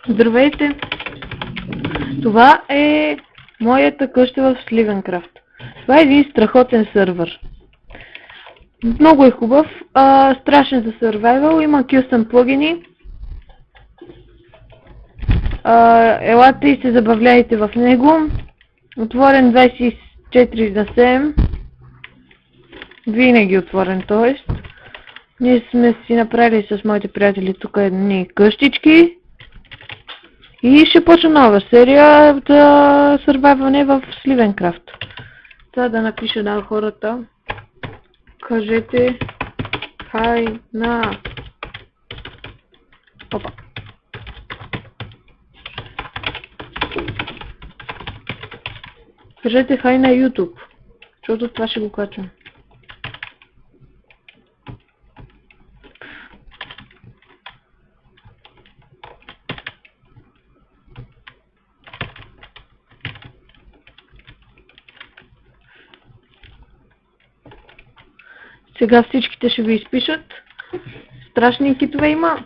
Здравейте! Това е моята къща в Slivencraft. Това е един страхотен сървър. Много е хубав, страшен за survival, има custom плагини. Елате и се забавляйте в него. Отворен 24/7. Винаги отворен, т.е. Ние сме си направили с моите приятели тук едни къщички. И ще почна нова серия за сървайване в Slivencraft. Трябва да напиша на хората. Кажете хай на... Опа. Кажете хай на YouTube, защото това ще го качвам. Сега всичките ще ви изпишат. Страшни китове има.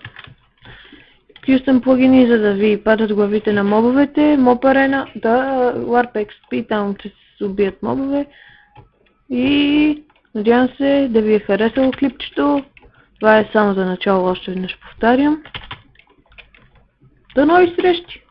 Custom плагини, за да ви падат главите на мобовете. Mob Arena, да, Warp XP, там ще се убият мобове. И надявам се да ви е харесало клипчето. Това е само за начало, още веднъж повтарям. До нови срещи!